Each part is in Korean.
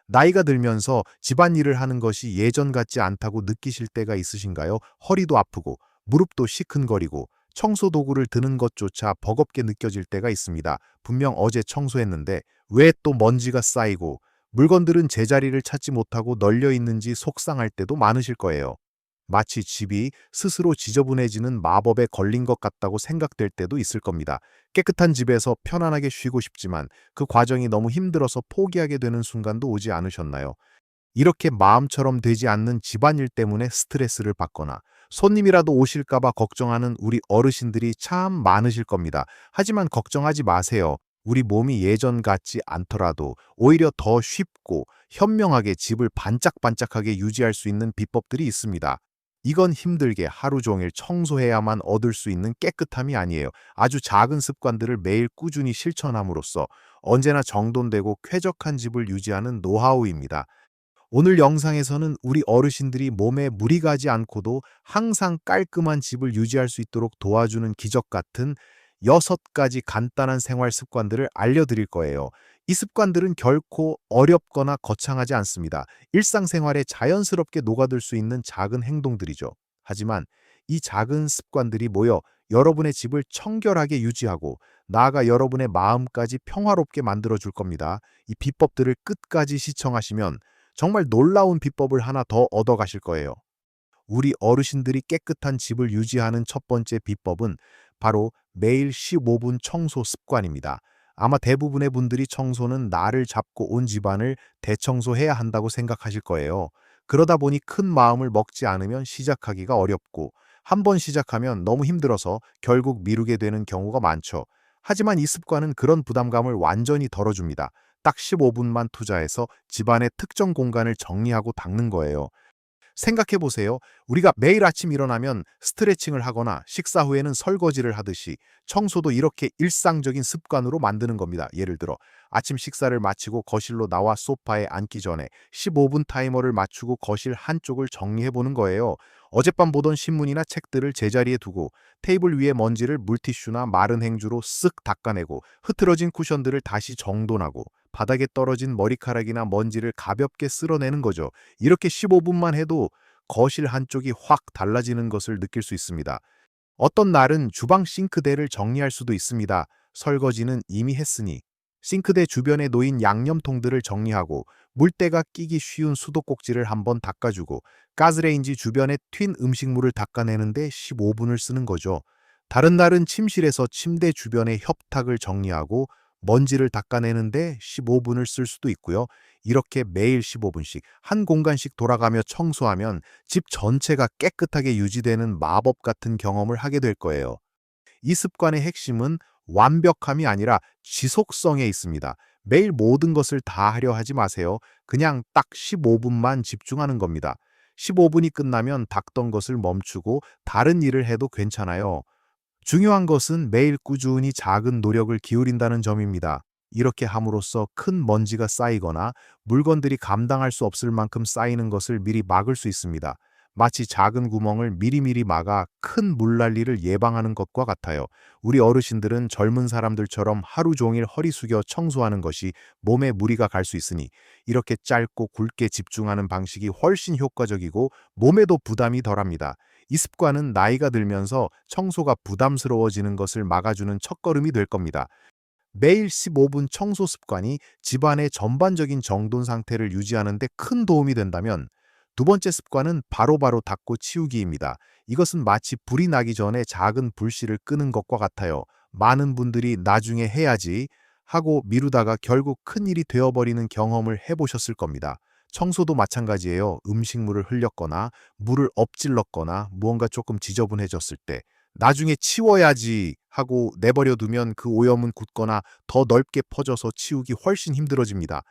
나이가 들면서 집안일을 하는 것이 예전 같지 않다고 느끼실 때가 있으신가요? 허리도 아프고 무릎도 시큰거리고 청소 도구를 드는 것조차 버겁게 느껴질 때가 있습니다. 분명 어제 청소했는데 왜 또 먼지가 쌓이고 물건들은 제자리를 찾지 못하고 널려 있는지 속상할 때도 많으실 거예요. 마치 집이 스스로 지저분해지는 마법에 걸린 것 같다고 생각될 때도 있을 겁니다. 깨끗한 집에서 편안하게 쉬고 싶지만 그 과정이 너무 힘들어서 포기하게 되는 순간도 오지 않으셨나요? 이렇게 마음처럼 되지 않는 집안일 때문에 스트레스를 받거나 손님이라도 오실까봐 걱정하는 우리 어르신들이 참 많으실 겁니다. 하지만 걱정하지 마세요. 우리 몸이 예전 같지 않더라도 오히려 더 쉽고 현명하게 집을 반짝반짝하게 유지할 수 있는 비법들이 있습니다. 이건 힘들게 하루 종일 청소해야만 얻을 수 있는 깨끗함이 아니에요. 아주 작은 습관들을 매일 꾸준히 실천함으로써 언제나 정돈되고 쾌적한 집을 유지하는 노하우입니다. 오늘 영상에서는 우리 어르신들이 몸에 무리 가지 않고도 항상 깔끔한 집을 유지할 수 있도록 도와주는 기적 같은 6가지 간단한 생활 습관들을 알려드릴 거예요. 이 습관들은 결코 어렵거나 거창하지 않습니다. 일상생활에 자연스럽게 녹아들 수 있는 작은 행동들이죠. 하지만 이 작은 습관들이 모여 여러분의 집을 청결하게 유지하고 나아가 여러분의 마음까지 평화롭게 만들어 줄 겁니다. 이 비법들을 끝까지 시청하시면 정말 놀라운 비법을 하나 더 얻어가실 거예요. 우리 어르신들이 깨끗한 집을 유지하는 첫 번째 비법은 바로 매일 15분 청소 습관입니다. 아마 대부분의 분들이 청소는 나를 잡고 온 집안을 대청소해야 한다고 생각하실 거예요. 그러다 보니 큰 마음을 먹지 않으면 시작하기가 어렵고 한 번 시작하면 너무 힘들어서 결국 미루게 되는 경우가 많죠. 하지만 이 습관은 그런 부담감을 완전히 덜어줍니다. 딱 15분만 투자해서 집안의 특정 공간을 정리하고 닦는 거예요. 생각해 보세요. 우리가 매일 아침 일어나면 스트레칭을 하거나 식사 후에는 설거지를 하듯이 청소도 이렇게 일상적인 습관으로 만드는 겁니다. 예를 들어 아침 식사를 마치고 거실로 나와 소파에 앉기 전에 15분 타이머를 맞추고 거실 한쪽을 정리해 보는 거예요. 어젯밤 보던 신문이나 책들을 제자리에 두고 테이블 위에 먼지를 물티슈나 마른 행주로 쓱 닦아내고 흐트러진 쿠션들을 다시 정돈하고 바닥에 떨어진 머리카락이나 먼지를 가볍게 쓸어내는 거죠. 이렇게 15분만 해도 거실 한쪽이 확 달라지는 것을 느낄 수 있습니다. 어떤 날은 주방 싱크대를 정리할 수도 있습니다. 설거지는 이미 했으니 싱크대 주변에 놓인 양념통들을 정리하고 물때가 끼기 쉬운 수도꼭지를 한번 닦아주고 가스레인지 주변에 튄 음식물을 닦아내는데 15분을 쓰는 거죠. 다른 날은 침실에서 침대 주변의 협탁을 정리하고 먼지를 닦아내는데 15분을 쓸 수도 있고요. 이렇게 매일 15분씩 한 공간씩 돌아가며 청소하면 집 전체가 깨끗하게 유지되는 마법 같은 경험을 하게 될 거예요. 이 습관의 핵심은 완벽함이 아니라 지속성에 있습니다. 매일 모든 것을 다 하려 하지 마세요. 그냥 딱 15분만 집중하는 겁니다. 15분이 끝나면 닦던 것을 멈추고 다른 일을 해도 괜찮아요. 중요한 것은 매일 꾸준히 작은 노력을 기울인다는 점입니다. 이렇게 함으로써 큰 먼지가 쌓이거나 물건들이 감당할 수 없을 만큼 쌓이는 것을 미리 막을 수 있습니다. 마치 작은 구멍을 미리미리 막아 큰 물난리를 예방하는 것과 같아요. 우리 어르신들은 젊은 사람들처럼 하루 종일 허리 숙여 청소하는 것이 몸에 무리가 갈 수 있으니 이렇게 짧고 굵게 집중하는 방식이 훨씬 효과적이고 몸에도 부담이 덜합니다. 이 습관은 나이가 들면서 청소가 부담스러워지는 것을 막아주는 첫걸음이 될 겁니다. 매일 15분 청소 습관이 집안의 전반적인 정돈 상태를 유지하는 데 큰 도움이 된다면 두 번째 습관은 바로바로 닦고 치우기입니다. 이것은 마치 불이 나기 전에 작은 불씨를 끄는 것과 같아요. 많은 분들이 나중에 해야지 하고 미루다가 결국 큰일이 되어버리는 경험을 해보셨을 겁니다. 청소도 마찬가지예요. 음식물을 흘렸거나 물을 엎질렀거나 무언가 조금 지저분해졌을 때 나중에 치워야지 하고 내버려 두면 그 오염은 굳거나 더 넓게 퍼져서 치우기 훨씬 힘들어집니다.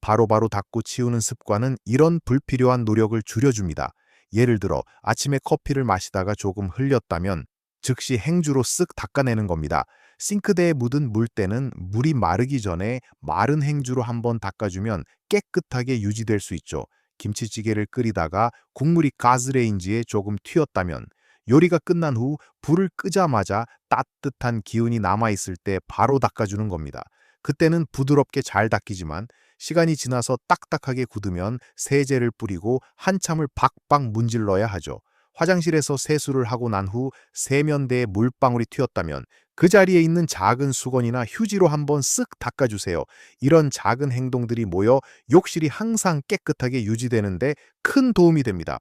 바로바로 닦고 치우는 습관은 이런 불필요한 노력을 줄여줍니다. 예를 들어 아침에 커피를 마시다가 조금 흘렸다면 즉시 행주로 쓱 닦아내는 겁니다. 싱크대에 묻은 물때는 물이 마르기 전에 마른 행주로 한번 닦아주면 깨끗하게 유지될 수 있죠. 김치찌개를 끓이다가 국물이 가스레인지에 조금 튀었다면 요리가 끝난 후 불을 끄자마자 따뜻한 기운이 남아있을 때 바로 닦아주는 겁니다. 그때는 부드럽게 잘 닦이지만 시간이 지나서 딱딱하게 굳으면 세제를 뿌리고 한참을 박박 문질러야 하죠. 화장실에서 세수를 하고 난 후 세면대에 물방울이 튀었다면 그 자리에 있는 작은 수건이나 휴지로 한번 쓱 닦아주세요. 이런 작은 행동들이 모여 욕실이 항상 깨끗하게 유지되는데 큰 도움이 됩니다.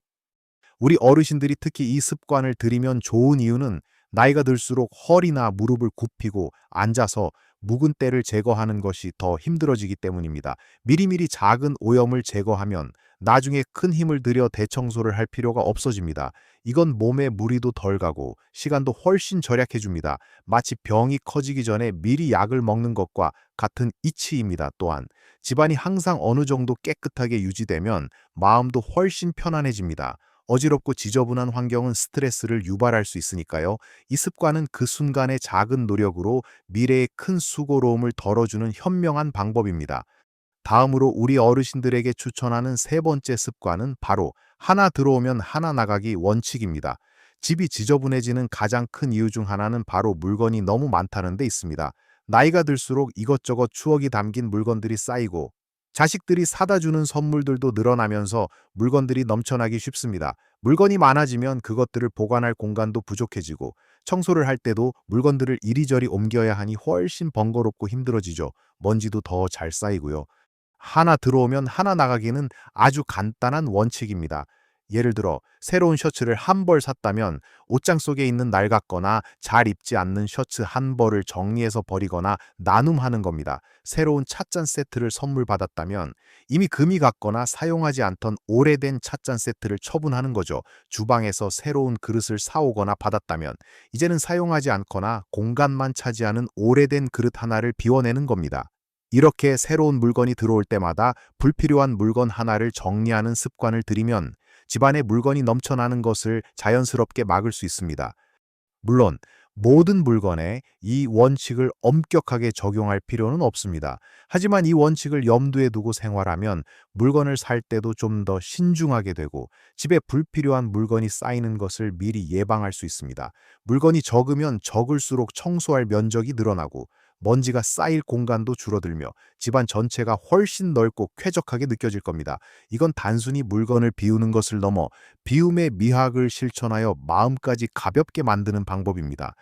우리 어르신들이 특히 이 습관을 들이면 좋은 이유는 나이가 들수록 허리나 무릎을 굽히고 앉아서 묵은 때를 제거하는 것이 더 힘들어지기 때문입니다. 미리미리 작은 오염을 제거하면 나중에 큰 힘을 들여 대청소를 할 필요가 없어집니다. 이건 몸에 무리도 덜 가고 시간도 훨씬 절약해 줍니다. 마치 병이 커지기 전에 미리 약을 먹는 것과 같은 이치입니다. 또한 집안이 항상 어느 정도 깨끗하게 유지되면 마음도 훨씬 편안해집니다. 어지럽고 지저분한 환경은 스트레스를 유발할 수 있으니까요. 이 습관은 그 순간의 작은 노력으로 미래의 큰 수고로움을 덜어주는 현명한 방법입니다. 다음으로 우리 어르신들에게 추천하는 세 번째 습관은 바로 하나 들어오면 하나 나가기 원칙입니다. 집이 지저분해지는 가장 큰 이유 중 하나는 바로 물건이 너무 많다는 데 있습니다. 나이가 들수록 이것저것 추억이 담긴 물건들이 쌓이고 자식들이 사다 주는 선물들도 늘어나면서 물건들이 넘쳐나기 쉽습니다. 물건이 많아지면 그것들을 보관할 공간도 부족해지고 청소를 할 때도 물건들을 이리저리 옮겨야 하니 훨씬 번거롭고 힘들어지죠. 먼지도 더 잘 쌓이고요. 하나 들어오면 하나 나가기는 아주 간단한 원칙입니다. 예를 들어 새로운 셔츠를 한 벌 샀다면 옷장 속에 있는 낡았거나 잘 입지 않는 셔츠 한 벌을 정리해서 버리거나 나눔하는 겁니다. 새로운 찻잔 세트를 선물 받았다면 이미 금이 갔거나 사용하지 않던 오래된 찻잔 세트를 처분하는 거죠. 주방에서 새로운 그릇을 사오거나 받았다면 이제는 사용하지 않거나 공간만 차지하는 오래된 그릇 하나를 비워내는 겁니다. 이렇게 새로운 물건이 들어올 때마다 불필요한 물건 하나를 정리하는 습관을 들이면 집안에 물건이 넘쳐나는 것을 자연스럽게 막을 수 있습니다. 물론 모든 물건에 이 원칙을 엄격하게 적용할 필요는 없습니다. 하지만 이 원칙을 염두에 두고 생활하면 물건을 살 때도 좀 더 신중하게 되고 집에 불필요한 물건이 쌓이는 것을 미리 예방할 수 있습니다. 물건이 적으면 적을수록 청소할 면적이 늘어나고 먼지가 쌓일 공간도 줄어들며 집안 전체가 훨씬 넓고 쾌적하게 느껴질 겁니다. 이건 단순히 물건을 비우는 것을 넘어 비움의 미학을 실천하여 마음까지 가볍게 만드는 방법입니다.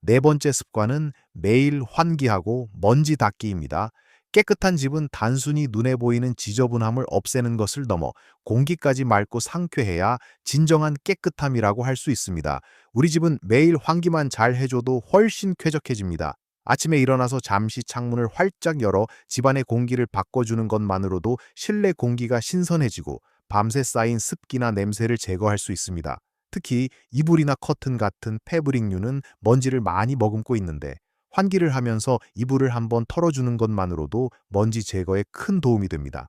네 번째 습관은 매일 환기하고 먼지 닦기입니다. 깨끗한 집은 단순히 눈에 보이는 지저분함을 없애는 것을 넘어 공기까지 맑고 상쾌해야 진정한 깨끗함이라고 할 수 있습니다. 우리 집은 매일 환기만 잘 해줘도 훨씬 쾌적해집니다. 아침에 일어나서 잠시 창문을 활짝 열어 집안의 공기를 바꿔주는 것만으로도 실내 공기가 신선해지고 밤새 쌓인 습기나 냄새를 제거할 수 있습니다. 특히 이불이나 커튼 같은 패브릭류는 먼지를 많이 머금고 있는데 환기를 하면서 이불을 한번 털어주는 것만으로도 먼지 제거에 큰 도움이 됩니다.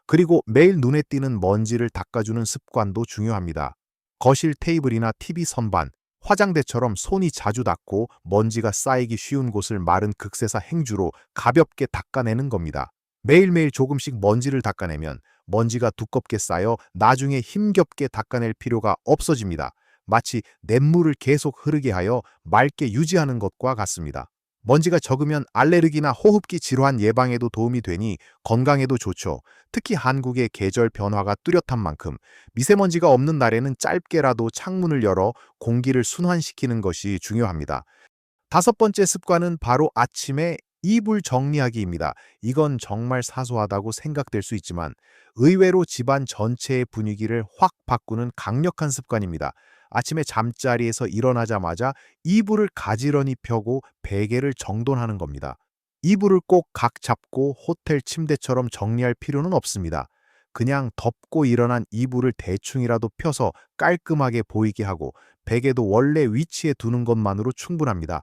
그리고 매일 눈에 띄는 먼지를 닦아주는 습관도 중요합니다. 거실 테이블이나 TV 선반, 화장대처럼 손이 자주 닿고 먼지가 쌓이기 쉬운 곳을 마른 극세사 행주로 가볍게 닦아내는 겁니다. 매일매일 조금씩 먼지를 닦아내면 먼지가 두껍게 쌓여 나중에 힘겹게 닦아낼 필요가 없어집니다. 마치 냇물을 계속 흐르게 하여 맑게 유지하는 것과 같습니다. 먼지가 적으면 알레르기나 호흡기 질환 예방에도 도움이 되니 건강에도 좋죠. 특히 한국의 계절 변화가 뚜렷한 만큼 미세먼지가 없는 날에는 짧게라도 창문을 열어 공기를 순환시키는 것이 중요합니다. 다섯 번째 습관은 바로 아침에 이불 정리하기입니다. 이건 정말 사소하다고 생각될 수 있지만 의외로 집안 전체의 분위기를 확 바꾸는 강력한 습관입니다. 아침에 잠자리에서 일어나자마자 이불을 가지런히 펴고 베개를 정돈하는 겁니다. 이불을 꼭 각 잡고 호텔 침대처럼 정리할 필요는 없습니다. 그냥 덮고 일어난 이불을 대충이라도 펴서 깔끔하게 보이게 하고 베개도 원래 위치에 두는 것만으로 충분합니다.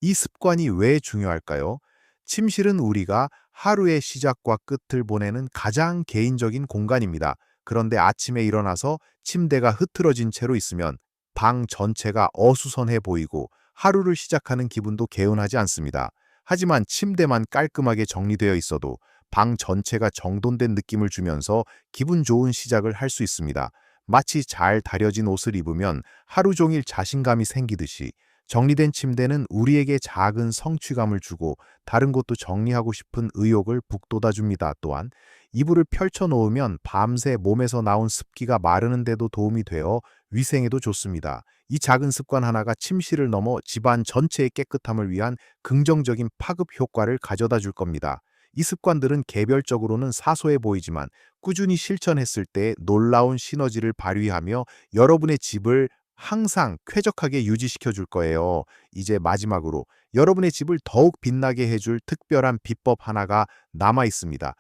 이 습관이 왜 중요할까요? 침실은 우리가 하루의 시작과 끝을 보내는 가장 개인적인 공간입니다. 그런데 아침에 일어나서 침대가 흐트러진 채로 있으면 방 전체가 어수선해 보이고 하루를 시작하는 기분도 개운하지 않습니다. 하지만 침대만 깔끔하게 정리되어 있어도 방 전체가 정돈된 느낌을 주면서 기분 좋은 시작을 할 수 있습니다. 마치 잘 다려진 옷을 입으면 하루 종일 자신감이 생기듯이 정리된 침대는 우리에게 작은 성취감을 주고 다른 곳도 정리하고 싶은 의욕을 북돋아줍니다. 또한 이불을 펼쳐 놓으면 밤새 몸에서 나온 습기가 마르는 데도 도움이 되어 위생에도 좋습니다. 이 작은 습관 하나가 침실을 넘어 집안 전체의 깨끗함을 위한 긍정적인 파급 효과를 가져다 줄 겁니다. 이 습관들은 개별적으로는 사소해 보이지만 꾸준히 실천했을 때 놀라운 시너지를 발휘하며 여러분의 집을 항상 쾌적하게 유지시켜 줄 거예요. 이제 마지막으로 여러분의 집을 더욱 빛나게 해줄 특별한 비법 하나가 남아 있습니다.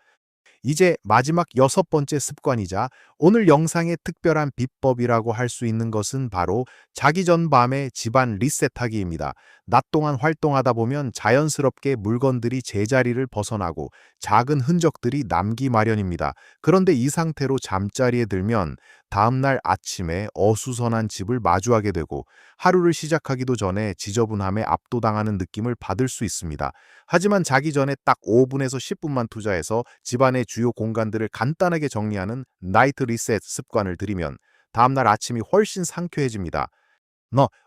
이제 마지막 6번째 습관이자 오늘 영상의 특별한 비법이라고 할 수 있는 것은 바로 자기 전 밤에 집안 리셋하기입니다. 낮 동안 활동하다 보면 자연스럽게 물건들이 제자리를 벗어나고 작은 흔적들이 남기 마련입니다. 그런데 이 상태로 잠자리에 들면 다음날 아침에 어수선한 집을 마주하게 되고 하루를 시작하기도 전에 지저분함에 압도당하는 느낌을 받을 수 있습니다. 하지만 자기 전에 딱 5분에서 10분만 투자해서 집안의 주요 공간들을 간단하게 정리하는 나이트 리셋 습관을 들이면 다음날 아침이 훨씬 상쾌해집니다.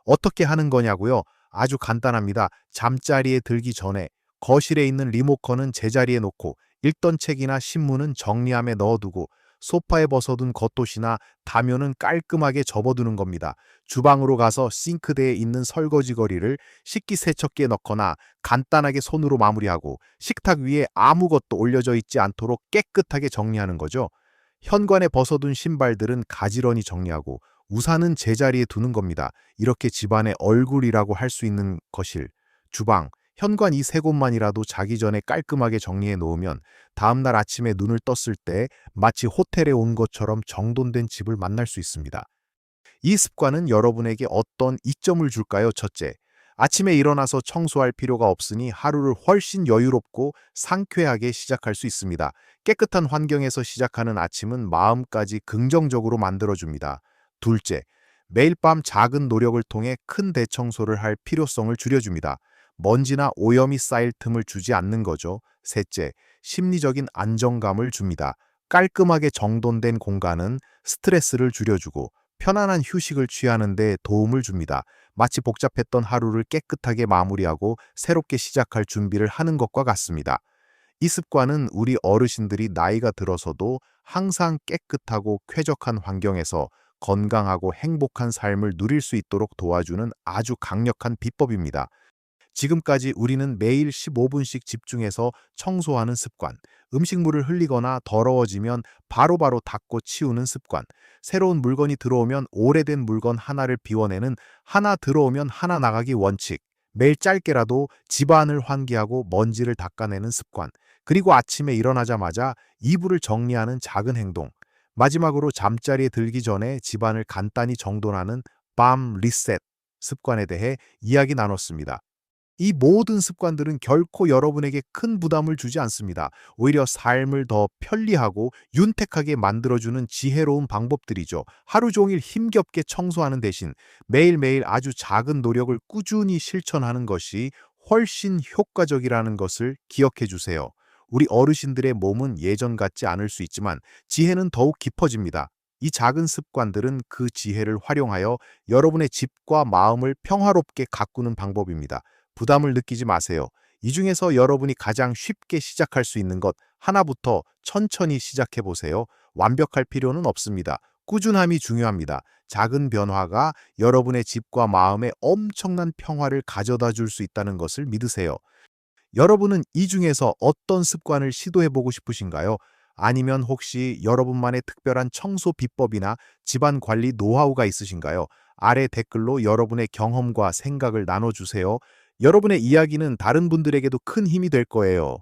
어떻게 하는 거냐고요? 아주 간단합니다. 잠자리에 들기 전에 거실에 있는 리모컨은 제자리에 놓고 읽던 책이나 신문은 정리함에 넣어두고 소파에 벗어둔 겉옷이나 담요는 깔끔하게 접어두는 겁니다. 주방으로 가서 싱크대에 있는 설거지거리를 식기세척기에 넣거나 간단하게 손으로 마무리하고 식탁 위에 아무것도 올려져 있지 않도록 깨끗하게 정리하는 거죠. 현관에 벗어둔 신발들은 가지런히 정리하고 우산은 제자리에 두는 겁니다. 이렇게 집안의 얼굴이라고 할 수 있는 거실, 주방, 현관 이 세 곳만이라도 자기 전에 깔끔하게 정리해 놓으면 다음날 아침에 눈을 떴을 때 마치 호텔에 온 것처럼 정돈된 집을 만날 수 있습니다. 이 습관은 여러분에게 어떤 이점을 줄까요? 첫째, 아침에 일어나서 청소할 필요가 없으니 하루를 훨씬 여유롭고 상쾌하게 시작할 수 있습니다. 깨끗한 환경에서 시작하는 아침은 마음까지 긍정적으로 만들어줍니다. 둘째, 매일 밤 작은 노력을 통해 큰 대청소를 할 필요성을 줄여줍니다. 먼지나 오염이 쌓일 틈을 주지 않는 거죠. 셋째, 심리적인 안정감을 줍니다. 깔끔하게 정돈된 공간은 스트레스를 줄여주고 편안한 휴식을 취하는 데 도움을 줍니다. 마치 복잡했던 하루를 깨끗하게 마무리하고 새롭게 시작할 준비를 하는 것과 같습니다. 이 습관은 우리 어르신들이 나이가 들어서도 항상 깨끗하고 쾌적한 환경에서 건강하고 행복한 삶을 누릴 수 있도록 도와주는 아주 강력한 비법입니다. 지금까지 우리는 매일 15분씩 집중해서 청소하는 습관, 음식물을 흘리거나 더러워지면 바로바로 닦고 치우는 습관, 새로운 물건이 들어오면 오래된 물건 하나를 비워내는 하나 들어오면 하나 나가기 원칙, 매일 짧게라도 집안을 환기하고 먼지를 닦아내는 습관, 그리고 아침에 일어나자마자 이불을 정리하는 작은 행동, 마지막으로 잠자리에 들기 전에 집안을 간단히 정돈하는 밤 리셋 습관에 대해 이야기 나눴습니다. 이 모든 습관들은 결코 여러분에게 큰 부담을 주지 않습니다. 오히려 삶을 더 편리하고 윤택하게 만들어주는 지혜로운 방법들이죠. 하루 종일 힘겹게 청소하는 대신 매일매일 아주 작은 노력을 꾸준히 실천하는 것이 훨씬 효과적이라는 것을 기억해 주세요. 우리 어르신들의 몸은 예전 같지 않을 수 있지만 지혜는 더욱 깊어집니다. 이 작은 습관들은 그 지혜를 활용하여 여러분의 집과 마음을 평화롭게 가꾸는 방법입니다. 부담을 느끼지 마세요. 이 중에서 여러분이 가장 쉽게 시작할 수 있는 것 하나부터 천천히 시작해 보세요. 완벽할 필요는 없습니다. 꾸준함이 중요합니다. 작은 변화가 여러분의 집과 마음에 엄청난 평화를 가져다 줄 수 있다는 것을 믿으세요. 여러분은 이 중에서 어떤 습관을 시도해 보고 싶으신가요? 아니면 혹시 여러분만의 특별한 청소 비법이나 집안 관리 노하우가 있으신가요? 아래 댓글로 여러분의 경험과 생각을 나눠주세요. 여러분의 이야기는 다른 분들에게도 큰 힘이 될 거예요.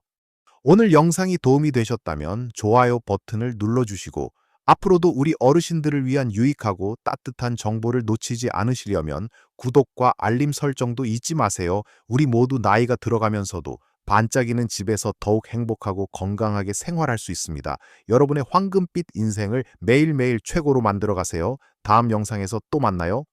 오늘 영상이 도움이 되셨다면 좋아요 버튼을 눌러주시고 앞으로도 우리 어르신들을 위한 유익하고 따뜻한 정보를 놓치지 않으시려면 구독과 알림 설정도 잊지 마세요. 우리 모두 나이가 들어가면서도 반짝이는 집에서 더욱 행복하고 건강하게 생활할 수 있습니다. 여러분의 황금빛 인생을 매일매일 최고로 만들어 가세요. 다음 영상에서 또 만나요.